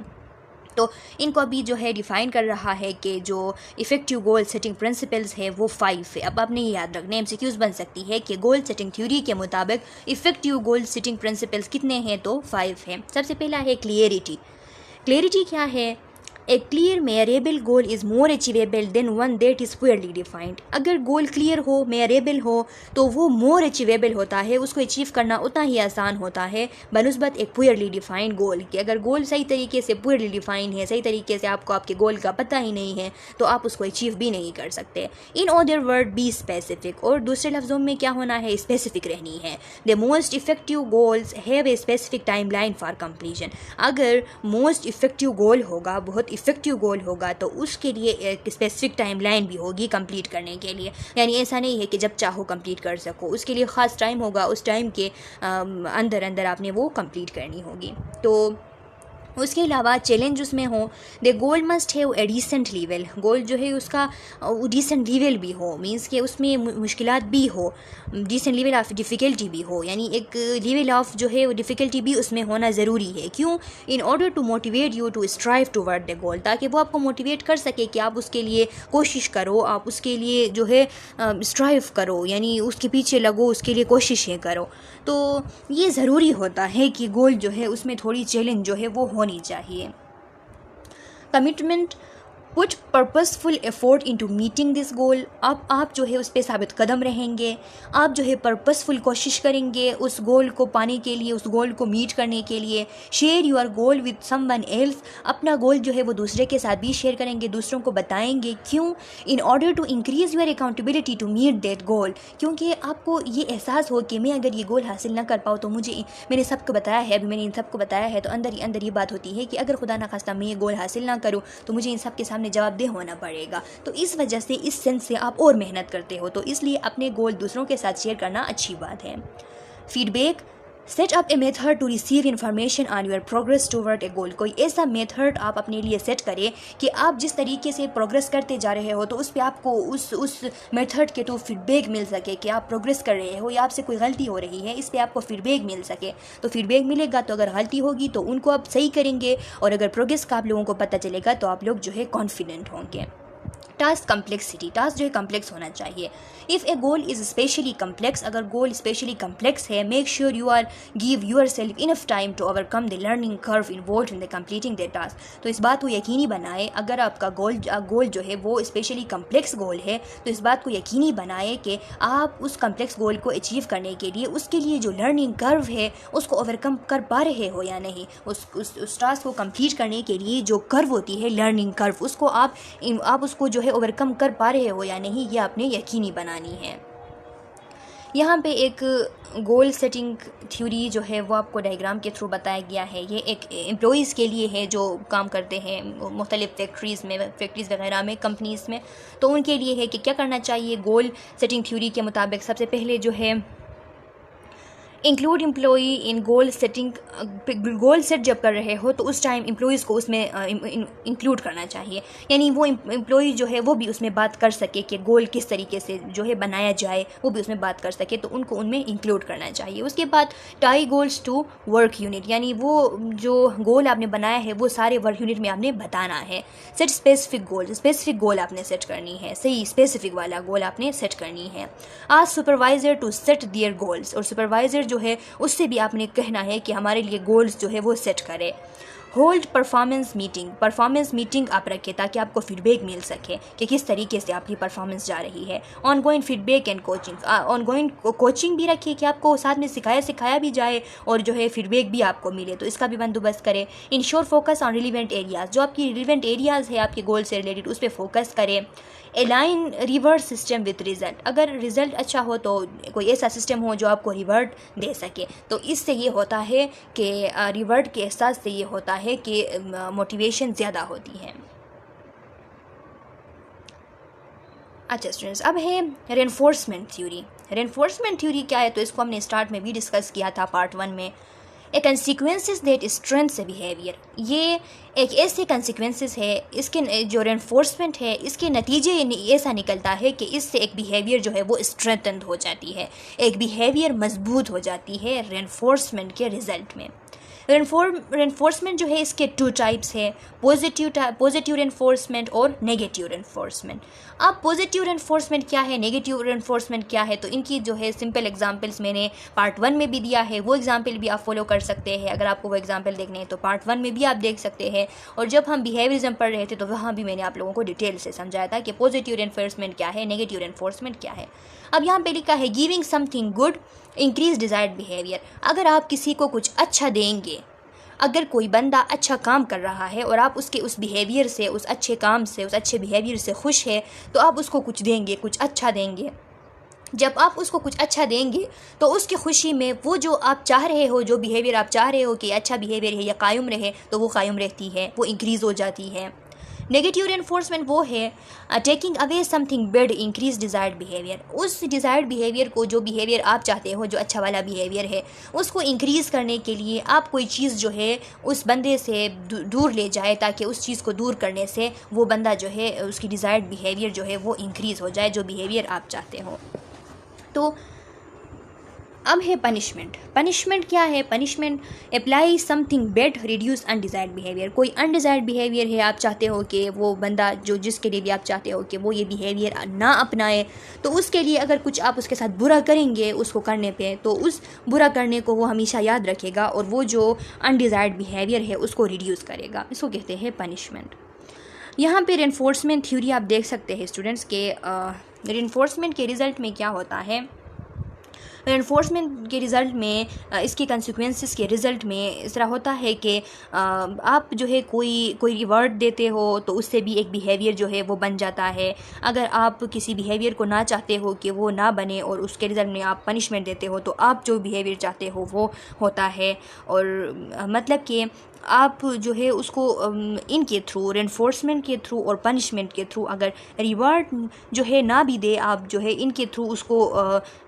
तो इनको अभी जो है डिफ़ाइन कर रहा है कि जो इफ़ेक्टिव गोल सेटिंग प्रिंसिपल्स है वो 5 है। अब आपने ये याद रखना, MCQs बन सकती है कि गोल सेटिंग थ्योरी के मुताबिक इफ़ेक्टिव गोल सेटिंग प्रिंसिपल्स कितने हैं, तो 5 है। सबसे पहला है क्लियरिटी। क्लियरिटी क्या है? A clear measurable goal is more achievable than one that is poorly defined. अगर गोल क्लियर हो, मेयरेबल हो, तो वो मोर अचीवेबल होता है, उसको अचीव करना उतना ही आसान होता है बनस्बत एक पुअरली डिफाइंड गोल के। अगर गोल सही तरीके से पुअरली डिफाइंड है, सही तरीके से आपको आपके गोल का पता ही नहीं है, तो आप उसको अचीव भी नहीं कर सकते। In other word be specific, और दूसरे लफ्ज़ों में क्या होना है, स्पेसिफिक रहनी है। The most effective goals have a specific time line for completion. अगर मोस्ट इफेक्टिव गोल होगा, बहुत इफेक्टिव गोल होगा, तो उसके लिए एक स्पेसिफिक टाइमलाइन भी होगी कंप्लीट करने के लिए। यानी ऐसा नहीं है कि जब चाहो कंप्लीट कर सको, उसके लिए ख़ास टाइम होगा, उस टाइम के अंदर अंदर आपने वो कंप्लीट करनी होगी। तो उसके अलावा चैलेंज उसमें हो, the goal must have a decent level. Goal जो है उसका डिसेंट लेवल भी हो, मींस कि उसमें मुश्किलात भी हो, डिसेंट लेवल ऑफ डिफ़िकल्टी भी हो, यानी एक लेवल ऑफ जो है वो डिफ़िकल्टी भी उसमें होना ज़रूरी है। क्यों? In order to motivate you to strive toward the goal, ताकि वो आपको मोटिवेट कर सके कि आप उसके लिए कोशिश करो, आप उसके लिए जो है स्ट्राइव करो, यानी उसके पीछे लगो, उसके लिए कोशिशें करो। तो ये ज़रूरी होता है कि गोल जो है उसमें थोड़ी चैलेंज जो है वो होनी चाहिए। Commitment, put purposeful effort into meeting this goal. अब आप जो है उस पर साबित कदम रहेंगे, आप जो है पर्पसफुल कोशिश करेंगे उस गोल को पाने के लिए, उस गोल को मीट करने के लिए। Share your goal with someone else, अपना गोल जो है वो दूसरे के साथ भी शेयर करेंगे, दूसरों को बताएंगे। क्यों? In order to increase your accountability to meet that goal, क्योंकि आपको ये एहसास हो कि मैं अगर ये गोल हासिल ना कर पाऊँ तो मैंने सबको बताया है, अभी मैंने इन सबको बताया है, तो अंदर ही अंदर ये बात होती है कि अगर खुदा ना खास्ता मैं ये गोल हासिल ना करूँ तो मुझे इन सब के सामने जवाबदेह होना पड़ेगा। तो इस वजह से, इस सेंस से आप और मेहनत करते हो, तो इसलिए अपने गोल दूसरों के साथ शेयर करना अच्छी बात है। Feedback, set up a method to receive information on your progress toward a goal. कोई ऐसा मेथड आप अपने लिए सेट करें कि आप जिस तरीके से प्रोग्रेस करते जा रहे हो तो उस पर आपको उस मेथड के थ्रू फीडबैक मिल सके कि आप प्रोग्रेस कर रहे हो या आपसे कोई गलती हो रही है, इस पर आपको फीडबैक मिल सके। तो फीडबैक मिलेगा तो अगर गलती होगी तो उनको आप सही करेंगे, और अगर प्रोग्रेस का आप लोगों को पता चलेगा तो आप लोग जो है कॉन्फिडेंट होंगे। टास्क कम्प्लेक्सिटी, टास्क जो है कम्प्लेक्स होना चाहिए। If a goal is specially complex, अगर गोल स्पेशली कम्प्लेक्स है, make sure you are give yourself enough time to overcome the learning curve involve in the completing the task. तो इस बात को यकीनी बनाए, अगर आपका गोल जो है वो स्पेशली कम्प्लेक्स गोल है तो इस बात को यकीनी बनाए कि आप उस कम्प्लेक्स गोल को अचीव करने के लिए उसके लिए जो लर्निंग कर्व है उसको ओवरकम कर पा रहे हो या नहीं। उस टास्क को कंप्लीट करने के लिए जो कर्व होती है, लर्निंग कर्व, उसको आप उसको जो है ओवरकम कर पा रहे हो या नहीं, ये आपने यकीनी बनानी है। यहाँ पे एक गोल सेटिंग थ्योरी जो है वो आपको डायग्राम के थ्रू बताया गया है। ये एक एम्प्लॉइज़ के लिए है जो काम करते हैं मुख्तलिफ फैक्ट्रीज़ वगैरह में, कंपनीज़ में। तो उनके लिए है कि क्या करना चाहिए गोल सेटिंग थ्योरी के मुताबिक। सबसे पहले जो है इंक्लूड एम्प्लॉई इन गोल सेटिंग। गोल सेट जब कर रहे हो तो उस टाइम एम्प्लॉइज़ को उसमें इंक्लूड करना चाहिए, यानी वो एम्प्लॉई जो है वो भी उसमें बात कर सके कि गोल किस तरीके से जो है बनाया जाए, वो भी उसमें बात कर सके, तो उनको उनमें इंक्लूड करना चाहिए। उसके बाद tie goals to work unit, यानी वो जो गोल आपने बनाया है वो सारे वर्क यूनिट में आपने बताना है। Set specific goal, specific goal आपने सेट करनी है, सही स्पेसिफिक वाला गोल आपने सेट करनी है। आज supervisor to set their goals, और सुपरवाइज़र जो है उससे भी आपने कहना है कि हमारे लिए गोल्स जो है वो सेट करे। होल्ड परफॉर्मेंस मीटिंग आप रखें ताकि आपको फीडबैक मिल सके कि किस तरीके से आपकी परफॉर्मेंस जा रही है। ऑनगोइंग फीडबैक एंड कोचिंग भी रखिए कि आपको साथ में सिखाया भी जाए और जो है फीडबैक भी आपको मिले, तो इसका भी बंदोबस्त करें। Ensure focus on relevant areas, जो आपकी रिलेवेंट एरियाज़ है आपके गोल से रिलेटेड उस पर फोकस करें। Align revert system with result, अगर रिजल्ट अच्छा हो तो कोई ऐसा सिस्टम हो जो आपको रिवर्ट दे सके, तो इससे ये होता है कि रिवर्ट के एहसास से ये होता है कि मोटिवेशन ज़्यादा होती है। अच्छा स्टूडेंट्स, अब है रेनफोर्समेंट थ्योरी। रेनफोर्समेंट थ्योरी क्या है, तो इसको हमने स्टार्ट में भी डिस्कस किया था पार्ट 1 में। A consequences that strengths a behaviour, ये एक ऐसे कंसिक्वेंसेस है, इसके जो रेनफोर्समेंट है इसके नतीजे ऐसा निकलता है कि इससे एक बिहेवियर जो है वो स्ट्रेंथन्ड हो जाती है, एक बिहेवियर मजबूत हो जाती है रेनफोर्समेंट के रिजल्ट में। रेनफोर्समेंट जो है इसके 2 टाइप्स है, पॉजिटिव रेनफोर्समेंट और नेगेटिव रेनफोर्समेंट। अब पॉजिटिव रेनफोर्समेंट क्या है, नेगेटिव रेनफोर्समेंट क्या है, तो इनकी जो है सिंपल एग्जांपल्स मैंने पार्ट 1 में भी दिया है, वो एग्जांपल भी आप फॉलो कर सकते हैं। अगर आपको वो एग्जांपल देखने हैं तो पार्ट 1 में भी आप देख सकते हैं। और जब हम बिहेवियरिज्म पढ़ रहे थे तो वहाँ भी मैंने आप लोगों को डिटेल से समझाया था कि पॉजिटिव रेनफोर्समेंट क्या है, नेगेटिव रेनफोर्समेंट क्या है। अब यहाँ पे लिखा है giving something good increase desired behaviour, अगर आप किसी को कुछ अच्छा देंगे, अगर कोई बंदा अच्छा काम कर रहा है और आप उसके उस बिहेवियर से, उस अच्छे काम से, उस अच्छे बिहेवियर से खुश है, तो आप उसको कुछ देंगे, कुछ अच्छा देंगे। जब आप उसको कुछ अच्छा देंगे तो उसकी खुशी में वो जो आप चाह रहे हो, जो बिहेवियर आप चाह रहे हो कि अच्छा बिहेवियर है या कायम रहे, तो वो कायम रहती है, वो इंक्रीज़ हो जाती है। नेगेटिव रेनफोर्समेंट वो है taking away something bad increase desired behaviour, उस डिज़ायर्ड बिहेवियर को, जो बिहेवियर आप चाहते हो, जो अच्छा वाला बिहेवियर है, उसको इंक्रीज़ करने के लिए आप कोई चीज़ जो है उस बंदे से दूर ले जाए, ताकि उस चीज़ को दूर करने से वो बंदा जो है उसकी डिज़ायर्ड बिहेवियर जो है वो इंक्रीज़ हो जाए, जो बिहेवियर आप चाहते हो। तो अब है पनिशमेंट क्या है, punishment apply something bad reduce undesired behaviour, कोई अनडिज़ायर्ड बिहेवियर है, आप चाहते हो कि वो बंदा जो जिसके लिए भी आप चाहते हो कि वो ये बिहेवियर ना अपनाए, तो उसके लिए अगर कुछ आप उसके साथ बुरा करेंगे उसको करने पे, तो उस बुरा करने को वो हमेशा याद रखेगा और वो जो अनडिज़ायर्ड बिहेवियर है उसको रिड्यूस करेगा, इसको कहते हैं पनिशमेंट। यहाँ पे रेनफोर्समेंट थ्योरी आप देख सकते हैं स्टूडेंट्स के रेनफोर्समेंट के रिज़ल्ट में क्या होता है। रेनफोर्समेंट के रिज़ल्ट में इसके कंसिक्वेंसेस के रिज़ल्ट में इस तरह होता है कि आप जो है कोई रिवॉर्ड देते हो तो उससे भी एक बिहेवियर जो है वो बन जाता है। अगर आप किसी बिहेवियर को ना चाहते हो कि वो ना बने और उसके रिज़ल्ट में आप पनिशमेंट देते हो, तो आप जो बिहेवियर चाहते हो वो होता है। और मतलब कि आप जो है उसको इनके थ्रू, रेनफोर्समेंट के थ्रू और पनिशमेंट के थ्रू अगर रिवार्ड जो है ना भी दे, आप जो है इनके थ्रू उसको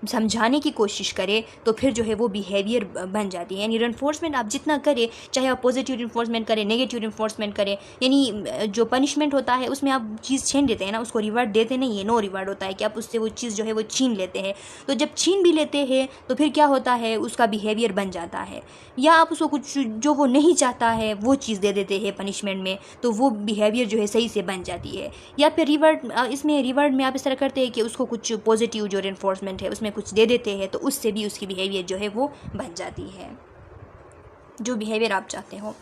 समझाने की कोशिश करें, तो फिर जो है वो बिहेवियर बन जाती है। यानी रेनफोर्समेंट आप जितना करें, चाहे आप पॉजिटिव रेनफोर्समेंट करें, नेगेटिव रेनफोर्समेंट करें, यानी जो पनिशमेंट होता है उसमें आप चीज़ छीन लेते हैं ना, उसको रिवार्ड देते नहीं है, नो रिवार्ड होता है कि आप उससे वो चीज़ जो है वो छीन लेते हैं। तो जब छीन भी लेते हैं तो फिर क्या होता है, उसका बिहेवियर बन जाता है। या आप उसको कुछ जो वो नहीं चाहता है वो चीज़ दे देते हैं पनिशमेंट में, तो वो बिहेवियर जो है सही से बन जाती है। या फिर रिवर्ड, इसमें रिवर्ड में आप इस तरह करते हैं कि उसको कुछ पॉजिटिव जो रेनफोर्समेंट है उसमें कुछ दे देते हैं, तो उससे भी उसकी बिहेवियर जो है वो बन जाती है, जो बिहेवियर आप चाहते हो।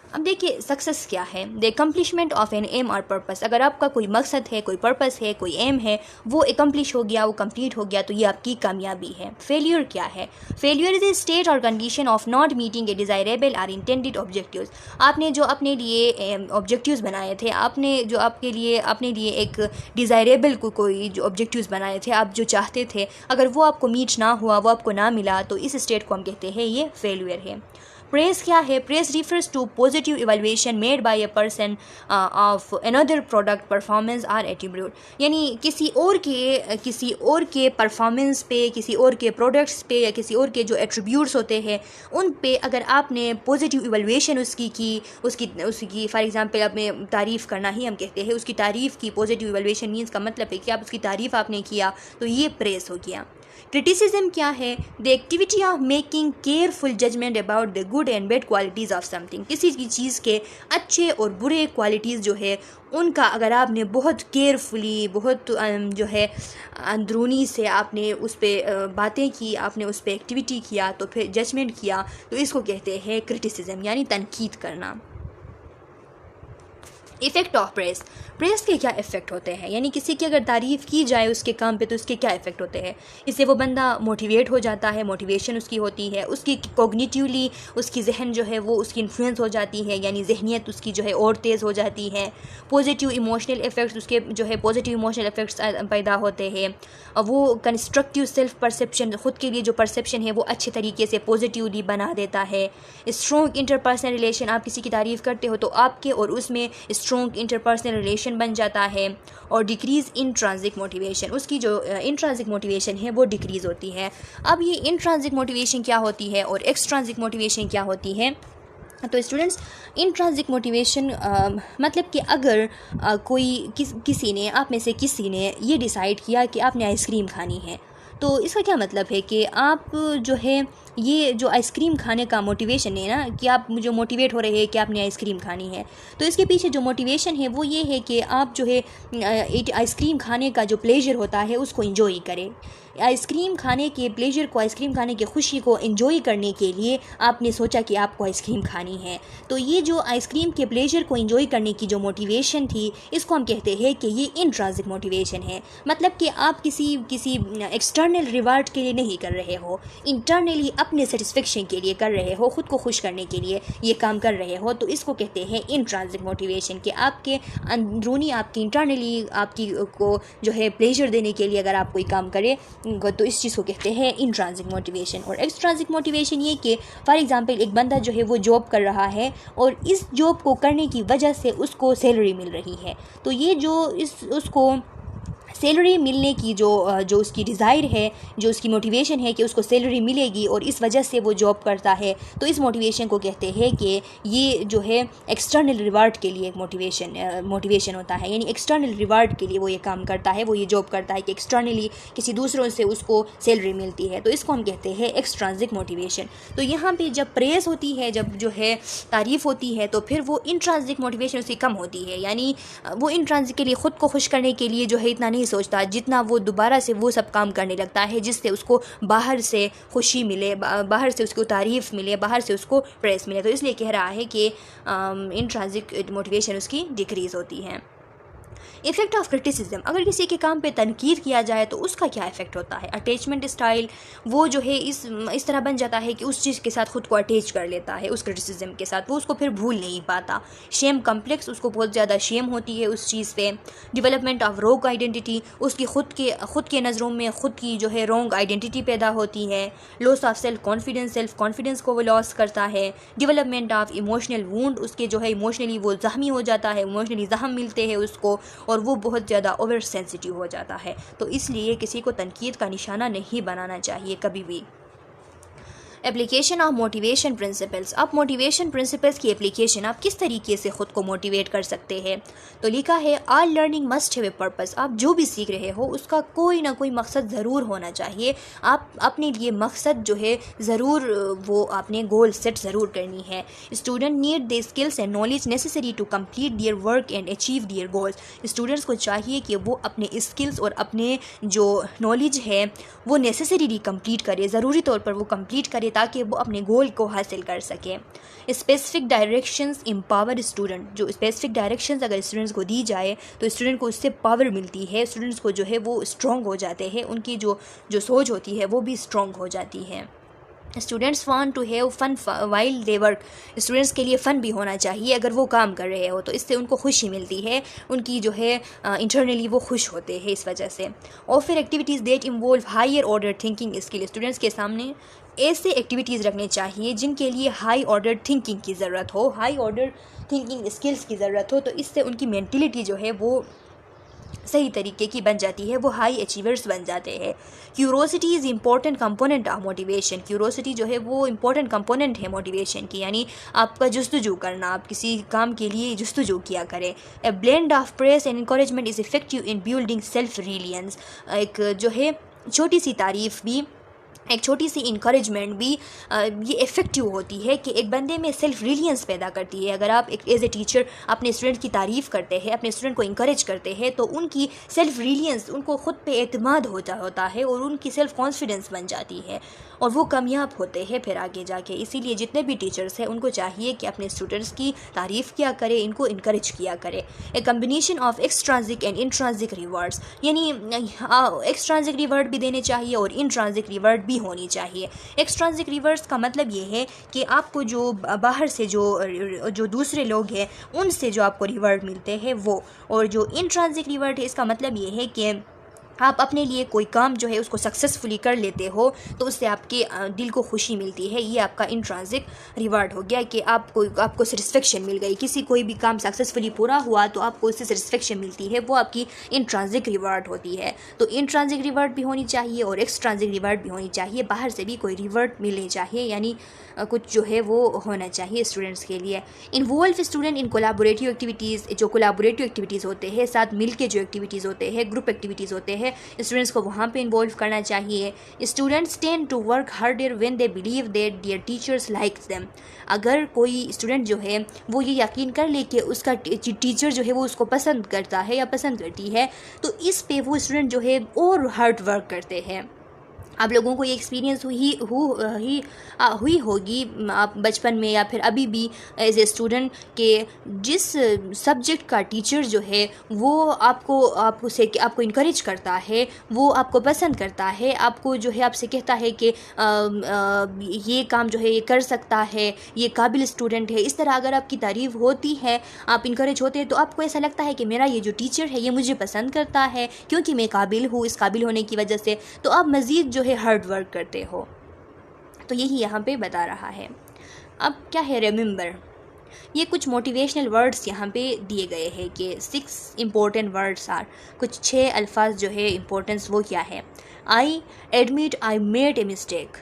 अब देखिए सक्सेस क्या है, the accomplishment of an aim और पर्पस। अगर आपका कोई मकसद है, कोई पर्पस है, कोई एम है, वो एकम्प्लिश हो गया, वो कंप्लीट हो गया, तो ये आपकी कामयाबी है। फेलियर क्या है, फेलियर इज ए स्टेट और condition of not meeting A desirable और इंटेंडेड ऑब्जेक्टिव्स। आपने जो अपने लिए ऑब्जेक्टिव्स बनाए थे, आपने जो अपने लिए एक डिज़ायरेबल कोई जो ऑब्जेक्टिव्स बनाए थे, आप जो चाहते थे, अगर वो आपको मीट ना हुआ, वो आपको ना मिला, तो इस स्टेट को हम कहते हैं ये फेलियर है। प्रेस क्या है, praise refers to positive evaluation made by a person of another product, performance or attribute. यानी किसी और के परफॉर्मेंस पे, किसी और के प्रोडक्ट्स पे या किसी और के जो एट्रीब्यूट्स होते हैं उन पे अगर आपने पॉजिटिव इवैल्यूएशन उसकी की, उसकी फॉर एग्जांपल आपने तारीफ़ करना ही हम कहते हैं, उसकी तारीफ़ की। पॉजिटिव इवैल्यूएशन मीन्स का मतलब है कि आप उसकी तारीफ़ आपने किया, तो ये प्रेस हो गया। क्रिटिसिज्म क्या है? The activity of making careful judgement about the good and bad qualities of something. किसी की चीज़ के अच्छे और बुरे क्वालिटीज़ जो है उनका अगर आपने बहुत केयरफुली, बहुत जो है अंदरूनी से आपने उस पर बातें की, आपने उस पर एक्टिविटी किया, तो फिर जजमेंट किया, तो इसको कहते हैं क्रिटिसिज्म, यानी तनकीद करना। Effect of press. प्रेस के क्या इफ़ेक्ट होते हैं, यानी किसी की अगर तारीफ़ की जाए उसके काम पे तो उसके क्या इफ़ेक्ट होते हैं? इससे वो बंदा मोटिवेट हो जाता है, मोटिवेशन उसकी होती है, उसकी कोग्निटिवली उसकी जहन जो है वो उसकी इन्फ्लुएंस हो जाती है, यानी जहनियत उसकी जो है और तेज़ हो जाती है। पॉजिटिव इमोशनल इफ़ेक्ट्स, उसके जो है पॉजिटिव इमोशनल इफ़ेक्ट्स पैदा होते हैं। वो कंस्ट्रक्टिव सेल्फ परसेप्शन, ख़ुद के लिए जो परसेप्शन है वो अच्छे तरीके से पॉजिटिवली बना देता है। स्ट्रॉन्ग इंटरपर्सनल रिलेशन, आप किसी की तारीफ़ करते हो तो आपके और उसमें स्ट्रॉन्ग इंटरपर्सनल रिलेशन बन जाता है। और डिक्रीज़ इंट्रांसिक मोटिवेशन, उसकी जो इंट्रांसिक मोटिवेशन है वो डिक्रीज़ होती है। अब ये इंट्रांसिक मोटिवेशन क्या होती है और एक्सट्रांसिक मोटिवेशन क्या होती है? तो स्टूडेंट्स, इंट्रांसिक मोटिवेशन मतलब कि अगर किसी ने, आप में से किसी ने ये डिसाइड किया कि आपने आइसक्रीम खानी है, तो इसका क्या मतलब है कि आप जो है ये जो आइसक्रीम खाने का मोटिवेशन है ना, कि आप जो मोटिवेट हो रहे हैं कि आपने आइसक्रीम खानी है, तो इसके पीछे जो मोटिवेशन है वो ये है कि आप जो है आइसक्रीम खाने का जो प्लेजर होता है उसको एंजॉय करें। आइसक्रीम खाने के प्लेजर को, आइसक्रीम खाने की खुशी को एंजॉय करने के लिए आपने सोचा कि आपको आइसक्रीम खानी है। तो ये जो आइसक्रीम के प्लेजर को एंजॉय करने की जो मोटिवेशन थी, इसको हम कहते हैं कि ये इंट्रांसिक मोटिवेशन है। मतलब कि आप किसी एक्सटर्नल रिवार्ड के लिए नहीं कर रहे हो, इंटरनली अपने सेटिस्फेक्शन के लिए कर रहे हो, ख़ुद को खुश करने के लिए ये काम कर रहे हो, तो इसको कहते हैं इंट्रांसिक मोटिवेशन। कि आपके अंदरूनी, आपकी इंटरनली आपकी को जो है प्लेजर देने के लिए अगर आप कोई काम करें तो इस चीज़ को कहते हैं इंट्रांसिक मोटिवेशन। और एक्सट्रांसिक मोटिवेशन ये कि फॉर एग्जांपल एक बंदा जो है वो जॉब कर रहा है और इस जॉब को करने की वजह से उसको सैलरी मिल रही है, तो ये जो उसको सैलरी मिलने की जो उसकी डिज़ायर है, जो उसकी मोटिवेशन है कि उसको सैलरी मिलेगी और इस वजह से वो जॉब करता है, तो इस मोटिवेशन को कहते हैं कि ये जो है एक्सटर्नल रिवार्ड के लिए एक मोटिवेशन होता है। यानी एक्सटर्नल रिवार्ड के लिए वो ये काम करता है, वो ये जॉब करता है कि एक्सटर्नली किसी दूसरों से उसको सैलरी मिलती है, तो इसको हम कहते हैं एक्सट्रांसिक मोटिवेशन। तो यहाँ पर जब प्रेस होती है, जब जो है तारीफ़ होती है, तो फिर वो इंट्रांसिक मोटिवेशन उसकी कम होती है। यानी वो इंट्रांसिक के लिए, ख़ुद को खुश करने के लिए जो है इतना नहीं सोचता, जितना वो दोबारा से वो सब काम करने लगता है जिससे उसको बाहर से खुशी मिले, बाहर से उसको तारीफ़ मिले, बाहर से उसको प्रेस मिले। तो इसलिए कह रहा है कि इंट्रांसिक मोटिवेशन उसकी डिक्रीज़ होती है। इफ़ेक्ट ऑफ क्रिटिसिज्म, अगर किसी के काम पे तनकीद किया जाए तो उसका क्या इफ़ेक्ट होता है? अटैचमेंट स्टाइल, वो जो है इस तरह बन जाता है कि उस चीज़ के साथ ख़ुद को अटैच कर लेता है, उस क्रिटिसिज्म के साथ, वो उसको फिर भूल नहीं पाता। शेम कम्प्लेक्स, उसको बहुत ज़्यादा शेम होती है उस चीज़ पे। डेवलपमेंट ऑफ रोंग आइडेंटिटी, उसकी ख़ुद के नज़रों में ख़ुद की जो है रोंग आइडेंटिटी पैदा होती है। लॉस ऑफ सेल्फ कॉन्फिडेंस को वो लॉस करता है। डेवलपमेंट ऑफ इमोशनल वूंड, उसके जो है इमोशनली वो ज़ख्मी हो जाता है, इमोशनली ज़ख्म मिलते हैं उसको और वो बहुत ज़्यादा ओवर सेंसिटिव हो जाता है। तो इसलिए किसी को तनकीद का निशाना नहीं बनाना चाहिए कभी भी। एप्लीकेशन ऑफ मोटिवेशन प्रिंसिपल्स, आप मोटिवेशन प्रिंसिपल्स की एप्लीकेशन, आप किस तरीके से ख़ुद को मोटिवेट कर सकते हैं? तो लिखा है all learning must have a purpose, आप जो भी सीख रहे हो उसका कोई ना कोई मकसद ज़रूर होना चाहिए। आप अपने लिए मकसद जो है ज़रूर वो आपने गोल सेट ज़रूर करनी है। Student need the skills and knowledge necessary to complete their work and achieve their goals, students को चाहिए कि वो अपने स्किल्स और अपने जो नॉलेज है वो नेसेसरीली कंप्लीट करे, ज़रूरी तौर पर वो कंप्लीट करे ताकि वो अपने गोल को हासिल कर सके। स्पेसिफिक डायरेक्शंस एम्पावर स्टूडेंट, जो स्पेसिफिक डायरेक्शंस अगर स्टूडेंट्स को दी जाए तो स्टूडेंट को उससे पावर मिलती है, स्टूडेंट्स को जो है वो स्ट्रॉन्ग हो जाते हैं, उनकी जो सोच होती है वो भी स्ट्रॉन्ग हो जाती है। Students want to have fun while they work, students के लिए फ़न भी होना चाहिए अगर वो काम कर रहे हो, तो इससे उनको खुशी मिलती है, उनकी जो है इंटरनली वो खुश होते हैं इस वजह से। और फिर activities that involve higher order thinking skill, students के सामने ऐसे एक्टिविटीज़ रखने चाहिए जिनके लिए हाई ऑर्डर थिंकिंग की ज़रूरत हो, हाई ऑर्डर थिंकिंग स्किल्स की ज़रूरत हो, तो इससे उनकी मेंटलिटी जो है वो सही तरीके की बन जाती है, वो हाई अचीवर्स बन जाते हैं। Curiosity is important component of motivation, curiosity जो है वो इम्पॉर्टेंट कंपोनेंट है मोटिवेशन की, यानी आपका जस्तजू करना, आप किसी काम के लिए जस्तजू किया करें। A blend of praise and encouragement is effective in building self reliance, एक जो है छोटी सी तारीफ़ भी, एक छोटी सी इंकरेजमेंट भी ये इफ़ेक्टिव होती है कि एक बंदे में सेल्फ रिलियंस पैदा करती है। अगर आप एक एज ए टीचर अपने स्टूडेंट की तारीफ़ करते हैं, अपने स्टूडेंट को इंकरेज करते हैं, तो उनकी सेल्फ रिलियंस, उनको ख़ुद पे एतमाद होता है और उनकी सेल्फ कॉन्फिडेंस बन जाती है और वो कामयाब होते हैं फिर आगे जाके। इसीलिए जितने भी टीचर्स हैं उनको चाहिए कि अपने स्टूडेंट्स की तारीफ़ किया करें, इनको इंकरेज किया करें। A combination of extrinsic and intrinsic rewards, यानी एक्सट्रांजिक रिवार्ड भी देने चाहिए और इंट्रांजिक रिवार्ड भी होनी चाहिए। एक्सट्रांजिक रिवार्ड्स का मतलब ये है कि आपको जो बाहर से जो दूसरे लोग हैं उनसे जो आपको रिवार्ड मिलते हैं वो, और जो इंट्रांजिक रिवार्ड है इसका मतलब ये है कि आप अपने लिए कोई काम जो है उसको सक्सेसफुली कर लेते हो तो उससे आपके दिल को खुशी मिलती है। ये आपका इंट्रांजिक रिवार्ड हो गया कि आपको सेटिस्फेक्शन मिल गई, कोई भी काम सक्सेसफुली पूरा हुआ तो आपको उससे सेटिस्फेक्शन मिलती है, वो आपकी इंट्रांजिक रिवार्ड होती है। तो इंट्रांजिक रिवार्ड भी होनी चाहिए और एक्सट्रांजिक रिवार्ड भी होनी चाहिए, बाहर से भी कोई रिवार्ड मिलनी चाहिए, यानी कुछ जो है वो होना चाहिए स्टूडेंट्स के लिए। Involve student in collaborative activities, जो कोलैबोरेटिव एक्टिविटीज़ होते हैं, साथ मिल के जो एक्टिविटीज़ होते हैं, ग्रुप एक्टिविटीज़ होते हैं, स्टूडेंट्स को वहाँ पे इन्वॉल्व करना चाहिए। Students tend to work harder when they believe that their teachers likes them. अगर कोई स्टूडेंट जो है वो ये यकीन कर ले कि उसका टीचर जो है वो उसको पसंद करता है या पसंद करती है, तो इस पे वो स्टूडेंट जो है और हार्ड वर्क करते हैं। आप लोगों को ये एक्सपीरियंस हुई होगी आप बचपन में या फिर अभी भी एज ए स्टूडेंट के जिस सब्जेक्ट का टीचर जो है वो आपको इनकरेज करता है, वो आपको पसंद करता है, आपको जो है आपसे कहता है कि ये काम जो है ये कर सकता है, ये काबिल स्टूडेंट है, इस तरह अगर आपकी तारीफ़ होती है, आप इनकरेज होते हैं, तो आपको ऐसा लगता है कि मेरा ये जो टीचर है ये मुझे पसंद करता है क्योंकि मैं काबिल हूँ, इस काबिल होने की वजह से, तो आप मज़ीद जो है हार्ड वर्क करते हो। तो यही यहाँ पे बता रहा है। अब क्या है, रिमेंबर, ये कुछ मोटिवेशनल वर्ड्स यहाँ पे दिए गए हैं कि 6 इम्पोर्टेंट वर्ड्स आर, कुछ 6 अल्फाज जो है इम्पोर्टेंस वो क्या है। I admit I made a mistake,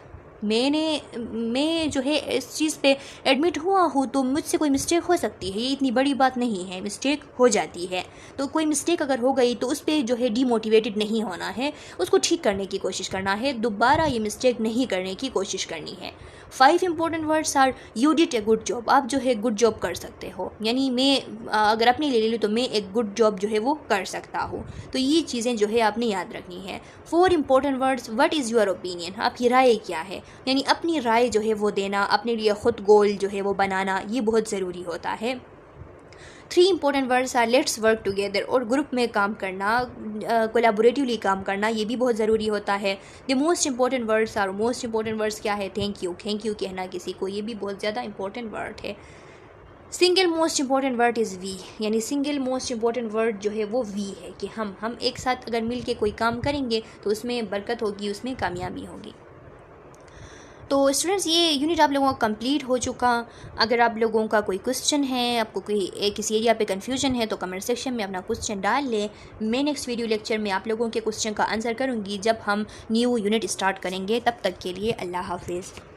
मैं जो है इस चीज़ पे एडमिट हुआ हूँ तो मुझसे कोई मिस्टेक हो सकती है, ये इतनी बड़ी बात नहीं है, मिस्टेक हो जाती है। तो कोई मिस्टेक अगर हो गई तो उस पर जो है डीमोटिवेटेड नहीं होना है, उसको ठीक करने की कोशिश करना है, दोबारा ये मिस्टेक नहीं करने की कोशिश करनी है। 5 important words are, you did a good job, आप जो है गुड जॉब कर सकते हो, यानी मैं अगर अपने ले लूँ तो मैं एक गुड जॉब जो है वो कर सकता हूँ। तो ये चीज़ें जो है आपने याद रखनी है। 4 important words, what is your opinion, आपकी राय क्या है, यानी अपनी राय जो है वो देना, अपने लिए ख़ुद गोल जो है वो बनाना, ये बहुत ज़रूरी होता है। 3 important words are, let's work together, और ग्रुप में काम करना, कोलैबोरेटिवली काम करना, ये भी बहुत ज़रूरी होता है। The most important words are, most important words क्या है, थैंक यू कहना किसी को, ये भी बहुत ज़्यादा इंपॉर्टेंट वर्ड है। Single most important word is we, यानी सिंगल मोस्ट इंपॉर्टेंट वर्ड जो है वो वी है कि हम एक साथ अगर मिल के कोई काम करेंगे तो उसमें बरकत होगी, उसमें कामयाबी होगी। तो स्टूडेंट्स, ये यूनिट आप लोगों का कंप्लीट हो चुका। अगर आप लोगों का कोई क्वेश्चन है, आपको किसी एरिया पे कन्फ्यूजन है, तो कमेंट सेक्शन में अपना क्वेश्चन डाल लें। मैं नेक्स्ट वीडियो लेक्चर में आप लोगों के क्वेश्चन का आंसर करूँगी जब हम न्यू यूनिट स्टार्ट करेंगे। तब तक के लिए अल्लाह हाफिज़।